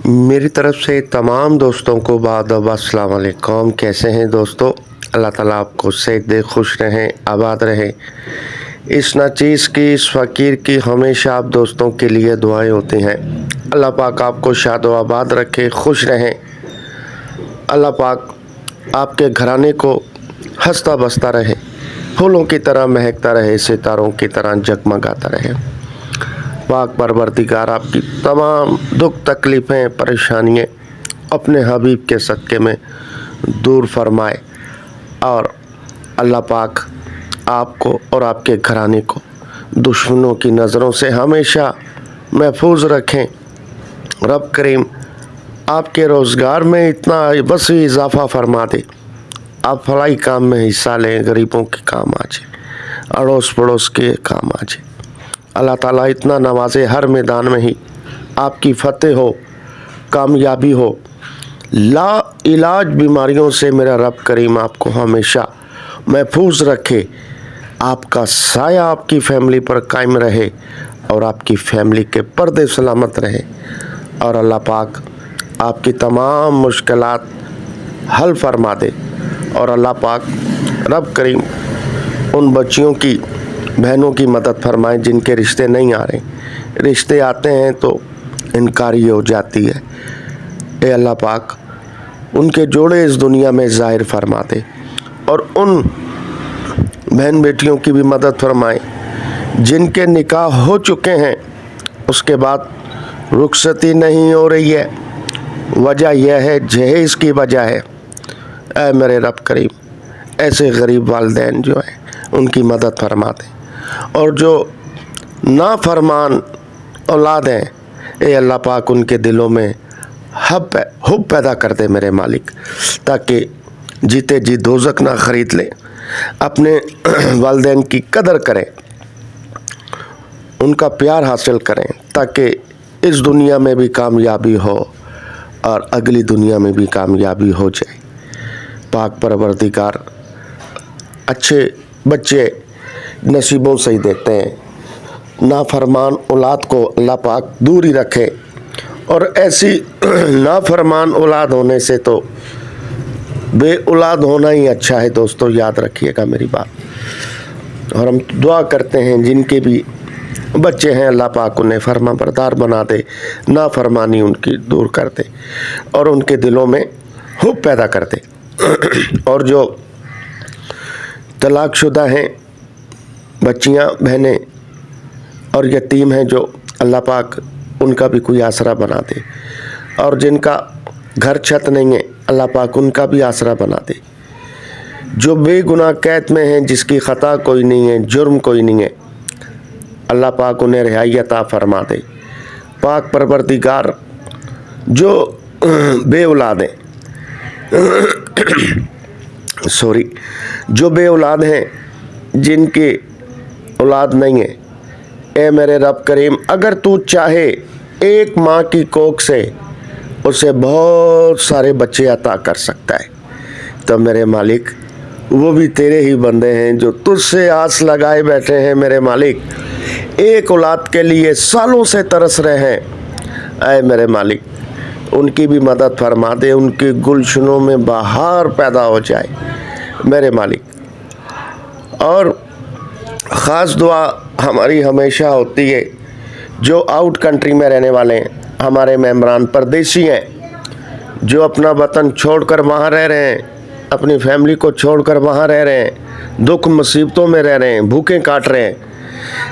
मेरी तरफ से तमाम दोस्तों को बाद अस्सलाम वालेकुम। कैसे हैं दोस्तों? अल्लाह ताला आपको सेहत दे, खुश रहें, आबाद रहें। इस नाचीज़ की, इस फ़कीर की हमेशा आप दोस्तों के लिए दुआएं होती हैं। अल्लाह पाक आपको शाद व आबाद रखे, खुश रहें। अल्लाह पाक आपके घराने को हंसता बसता रहे, फूलों की तरह महकता रहे, सितारों की तरह जगमगाता रहे। पाक परवरदिगार आपकी तमाम दुख तकलीफ़ें परेशानियाँ अपने हबीब के सदक़े में दूर फरमाए और अल्लाह पाक आपको और आपके घराने को दुश्मनों की नज़रों से हमेशा महफूज रखें। रब करीम आपके रोज़गार में इतना वसी इजाफ़ा फरमा दे, आप फलाई काम में हिस्सा लें, गरीबों के काम आ जाए, अड़ोस पड़ोस के काम आ जाए। अल्लाह ताला इतना नवाजे, हर मैदान में ही आपकी फतेह हो, कामयाबी हो। ला इलाज बीमारियों से मेरा रब करीम आपको हमेशा महफूज रखे, आपका साया आपकी फैमिली पर कायम रहे और आपकी फैमिली के पर्दे सलामत रहे और अल्लाह पाक आपकी तमाम मुश्किलात हल फरमा दे। और अल्लाह पाक रब करीम उन बच्चियों की, बहनों की मदद फरमाएं जिनके रिश्ते नहीं आ रहे, रिश्ते आते हैं तो इनकारी हो जाती है। ए अल्लाह पाक उनके जोड़े इस दुनिया में ज़ाहिर फरमा दे और उन बहन बेटियों की भी मदद फरमाएं जिनके निकाह हो चुके हैं, उसके बाद रुखसती नहीं हो रही है। वजह यह है, जहेज़ की वजह है। ऐ मेरे रब करीम ऐसे गरीब वालिदैन जो हैं उनकी मदद फरमा दें और जो नाफरमान औलाद हैं, ए अल्लाह पाक उनके दिलों में हुब पैदा कर दे मेरे मालिक, ताकि जीते जी दोज़ख ना ख़रीद लें, अपने वालिदैन की कदर करें, उनका प्यार हासिल करें, ताकि इस दुनिया में भी कामयाबी हो और अगली दुनिया में भी कामयाबी हो जाए। पाक परवरदिगार अच्छे बच्चे नसीबों से ही देते हैं। नाफरमान औलाद को अल्लाह पाक दूर ही रखे और ऐसी नाफरमान औलाद होने से तो बे औलाद होना ही अच्छा है। दोस्तों याद रखिएगा मेरी बात। और हम दुआ करते हैं जिनके भी बच्चे हैं, अल्लाह पाक उन्हें फरमा बरदार बना दे, नाफरमानी उनकी दूर कर दे और उनके दिलों में हुब पैदा कर दे। और जो तलाकशुदा हैं, बच्चियां, बहनें और यतीम हैं, जो अल्लाह पाक उनका भी कोई आसरा बना दे और जिनका घर छत नहीं है, अल्लाह पाक उनका भी आसरा बना दे। जो बेगुनाह कैद में हैं, जिसकी ख़ता कोई नहीं है, जुर्म कोई नहीं है, अल्लाह पाक उन्हें रिहाई अता फरमा दे। पाक परवरदिगार जो बे औलाद हैं जो बे औलाद हैं, जिनकी औलाद नहीं है, ए मेरे रब करीम अगर तू चाहे एक माँ की कोख से उसे बहुत सारे बच्चे अता कर सकता है, तो मेरे मालिक वो भी तेरे ही बंदे हैं जो तुझसे आस लगाए बैठे हैं। मेरे मालिक एक औलाद के लिए सालों से तरस रहे हैं। ऐ मेरे मालिक उनकी भी मदद फरमा दे, उनके गुलशनों में बहार पैदा हो जाए मेरे मालिक। और ख़ास दुआ हमारी हमेशा होती है जो आउट कंट्री में रहने वाले हैं, हमारे मेम्बरान परदेसी हैं, जो अपना वतन छोड़कर वहाँ रह रहे हैं, अपनी फैमिली को छोड़कर वहाँ रह रहे हैं, दुख मुसीबतों में रह रहे हैं, भूखें काट रहे हैं।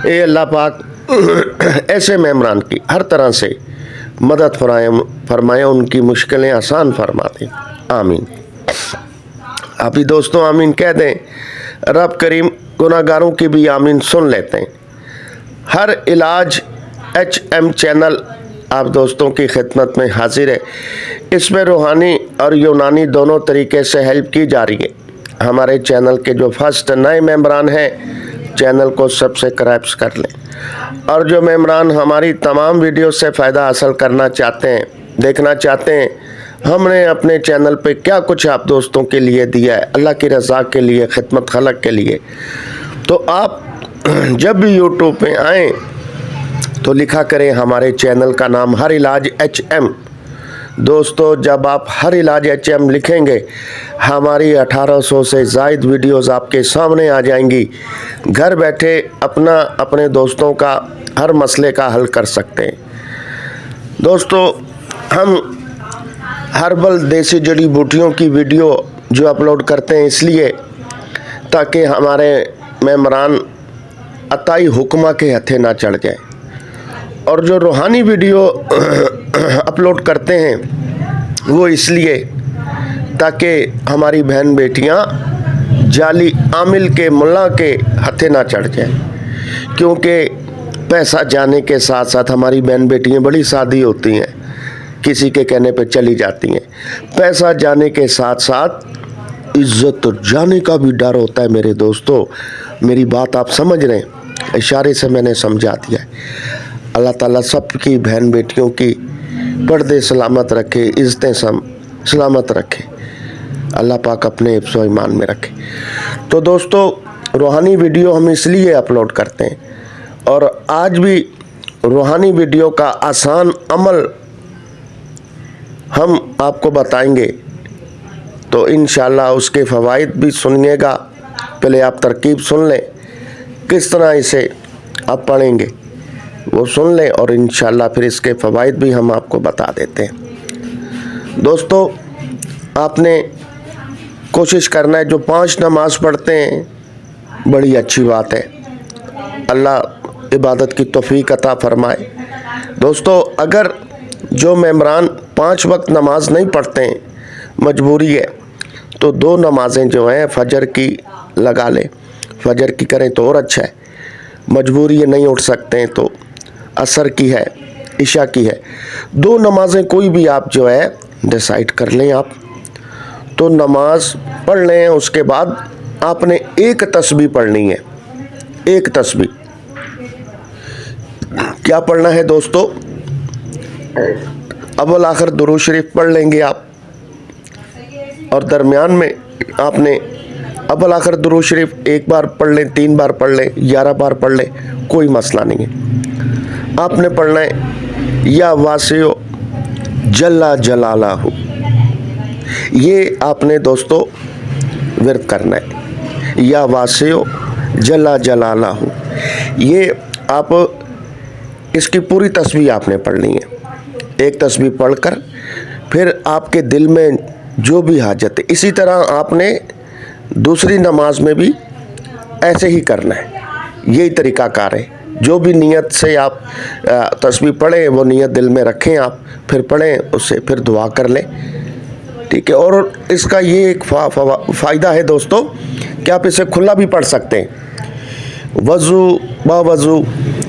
ए अल्लाह पाक ऐसे मेम्बरान की हर तरह से मदद फरमाए, उनकी मुश्किलें आसान फरमा दें। आमीन। अभी दोस्तों आमीन कह दें। रब करीम गुनाहगारों की भी आमीन सुन लेते हैं। हर इलाज HM चैनल आप दोस्तों की खिदमत में हाजिर है। इसमें रूहानी और यूनानी दोनों तरीके से हेल्प की जा रही है। हमारे चैनल के जो फर्स्ट नए मेम्बरान हैं, चैनल को सब्सक्राइब कर लें और जो मेम्बरान हमारी तमाम वीडियो से फ़ायदा हासिल करना चाहते हैं, देखना चाहते हैं हमने अपने चैनल पे क्या कुछ आप दोस्तों के लिए दिया है, अल्लाह की रज़ा के लिए, खिदमत खलक के लिए, तो आप जब भी यूट्यूब पे आएँ तो लिखा करें हमारे चैनल का नाम हर इलाज HM दोस्तों जब आप हर इलाज HM लिखेंगे, हमारी 1800 से ज़ायद वीडियोस आपके सामने आ जाएंगी। घर बैठे अपने दोस्तों का हर मसले का हल कर सकते हैं। दोस्तों हम हर्बल देसी जड़ी बूटियों की वीडियो जो अपलोड करते हैं इसलिए ताकि हमारे मेम्बरान अताई हुक्मा के हथे ना चढ़ जाए, और जो रूहानी वीडियो अपलोड करते हैं वो इसलिए ताकि हमारी बहन बेटियां जाली आमिल के मुल्ला के हथे ना चढ़ जाए, क्योंकि पैसा जाने के साथ साथ हमारी बहन बेटियां बड़ी सादी होती हैं, किसी के कहने पे चली जाती हैं। पैसा जाने के साथ साथ इज्जत जाने का भी डर होता है मेरे दोस्तों। मेरी बात आप समझ रहे हैं, इशारे से मैंने समझा दिया है। अल्लाह ताला सबकी बहन बेटियों की पर्दे सलामत रखे, इज़्ज़तें सलामत रखे, अल्लाह पाक अपने हिफ्ज़ व ईमान में रखे। तो दोस्तों रूहानी वीडियो हम इसलिए अपलोड करते हैं, और आज भी रूहानी वीडियो का आसान अमल हम आपको बताएंगे, तो इंशाअल्लाह उसके फ़वाइद भी सुनिएगा। पहले आप तरकीब सुन लें, किस तरह इसे आप पढ़ेंगे वो सुन लें, और इंशाअल्लाह फिर इसके फ़वाइद भी हम आपको बता देते हैं। दोस्तों आपने कोशिश करना है, जो 5 नमाज़ पढ़ते हैं बड़ी अच्छी बात है, अल्लाह इबादत की तौफीक अता फरमाए। दोस्तों अगर जो मेम्बरान 5 वक्त नमाज नहीं पढ़ते हैं, मजबूरी है, तो 2 नमाज़ें जो हैं फजर की लगा लें। फजर की करें तो और अच्छा है, मजबूरी है नहीं उठ सकते हैं तो असर की है, इशा की है, 2 नमाज़ें कोई भी आप जो है डिसाइड कर लें। आप तो नमाज पढ़ लें, उसके बाद आपने एक तस्बीह पढ़नी है। एक तस्बीह क्या पढ़ना है दोस्तों? अव्वल आखिर दुरूद शरीफ पढ़ लेंगे आप, और दरमियान में आपने अव्वल आखिर दुरूद शरीफ 1 बार पढ़ लें, 3 बार पढ़ लें, 11 बार पढ़ लें, कोई मसला नहीं है। आपने पढ़ना है या वासियो जल्ला जलालाहु, ये आपने दोस्तों विर्द करना है। या वासियो जल्ला जलालाहु, ये आप इसकी पूरी तस्बीह आपने पढ़नी है। एक तस्बीह पढ़कर फिर आपके दिल में जो भी हाजत है, इसी तरह आपने दूसरी नमाज में भी ऐसे ही करना है। यही तरीक़ाकार है। जो भी नियत से आप तस्बीह पढ़ें वो नियत दिल में रखें, आप फिर पढ़ें, उससे फिर दुआ कर लें, ठीक है। और इसका ये एक फ़ायदा है दोस्तों कि आप इसे खुला भी पढ़ सकते हैं, वज़ू बावज़ू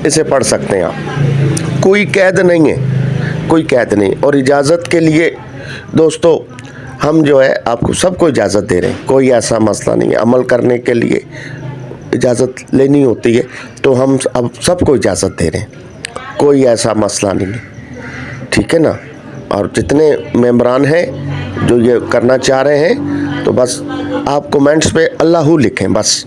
इसे पढ़ सकते हैं आप, कोई कैद नहीं है, कोई कैद नहीं। और इजाज़त के लिए दोस्तों हम जो है आपको सबको इजाज़त दे रहे हैं, कोई ऐसा मसला नहीं है। अमल करने के लिए इजाज़त लेनी होती है, तो हम अब सबको इजाज़त दे रहे हैं, कोई ऐसा मसला नहीं है, ठीक है ना। और जितने मेम्बरान हैं जो ये करना चाह रहे हैं, तो बस आप कमेंट्स पे अल्लाहू लिखें, बस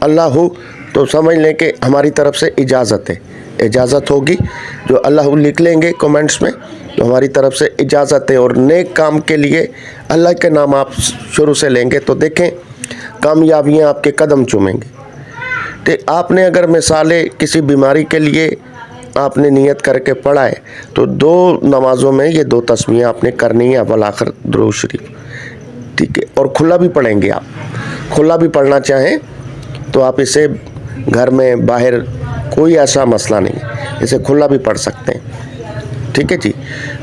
अल्लाहू, तो समझ लें कि हमारी तरफ से इजाज़त है, इजाज़त होगी। जो अल्लाहू लिख लेंगे कमेंट्स में तो हमारी तरफ से इजाज़त है। और नेक काम के लिए अल्लाह के नाम आप शुरू से लेंगे तो देखें कामयाबियाँ आपके कदम चूमेंगे। तो आपने अगर मिसालें किसी बीमारी के लिए आपने नियत करके पढ़ा है, तो 2 नमाज़ों में ये 2 तस्बीहें आपने करनी है, अव्वल आखिर दुरूद शरीफ, ठीक है। और खुला भी पढ़ेंगे आप, खुला भी पढ़ना चाहें तो आप इसे घर में बाहर कोई ऐसा मसला नहीं, इसे खुला भी पढ़ सकते हैं, ठीक है जी।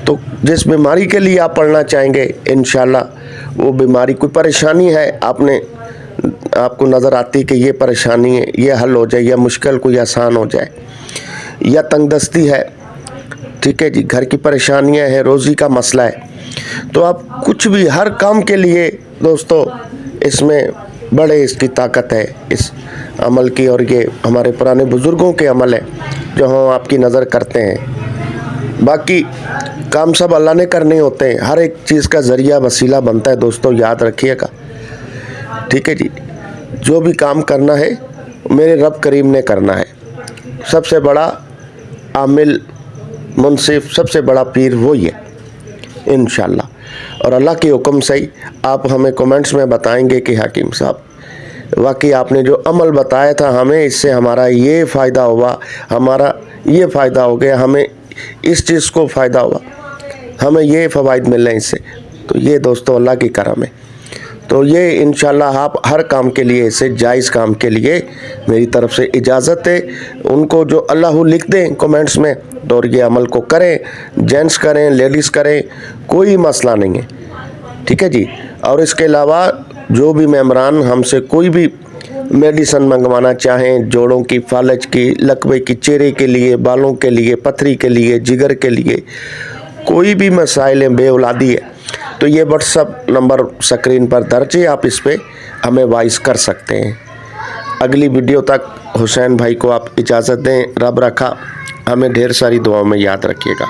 तो जिस बीमारी के लिए आप पढ़ना चाहेंगे इंशाल्लाह वो बीमारी, कोई परेशानी है आपको नज़र आती कि ये परेशानी है, ये हल हो जाए, या मुश्किल कोई आसान हो जाए, या तंगदस्ती है, ठीक है जी, घर की परेशानियां हैं, रोज़ी का मसला है, तो आप कुछ भी हर काम के लिए दोस्तों इसमें बड़े इसकी ताकत है इस अमल की। और ये हमारे पुराने बुज़ुर्गों के अमल है जो हम आपकी नज़र करते हैं। बाकी काम सब अल्लाह ने करने होते हैं, हर एक चीज़ का ज़रिया वसीला बनता है दोस्तों, याद रखिएगा, ठीक है जी। जो भी काम करना है मेरे रब करीम ने करना है। सबसे बड़ा आमिल मुनसिफ, सबसे बड़ा पीर वही है, इंशाल्लाह। और अल्लाह के हुक्म से ही आप हमें कमेंट्स में बताएंगे कि हकीम साहब वाकई आपने जो अमल बताया था हमें, इससे हमारा ये फ़ायदा हुआ, हमारा ये फ़ायदा हो गया, हमें इस चीज़ को फ़ायदा हुआ, हमें ये फ़वाइद मिल रहे हैं इससे। तो ये दोस्तों अल्लाह की करम है। तो ये इंशाल्लाह आप हर काम के लिए, इसे जायज़ काम के लिए मेरी तरफ से इजाज़त है। उनको जो अल्लाह लिख दें कमेंट्स में तो ये अमल को करें, जेंट्स करें, लेडीज़ करें, कोई मसला नहीं है, ठीक है जी। और इसके अलावा जो भी मेम्बरान हमसे कोई भी मेडिसन मंगवाना चाहें, जोड़ों की, फालज की, लकवे की, चेहरे के लिए, बालों के लिए, पथरी के लिए, जिगर के लिए, कोई भी मसाइल है, बेऔलादी है, तो ये व्हाट्सअप नंबर स्क्रीन पर दर्ज है, आप इस पर हमें वॉइस कर सकते हैं। अगली वीडियो तक हुसैन भाई को आप इजाज़त दें। रब रखा, हमें ढेर सारी दुआओं में याद रखिएगा।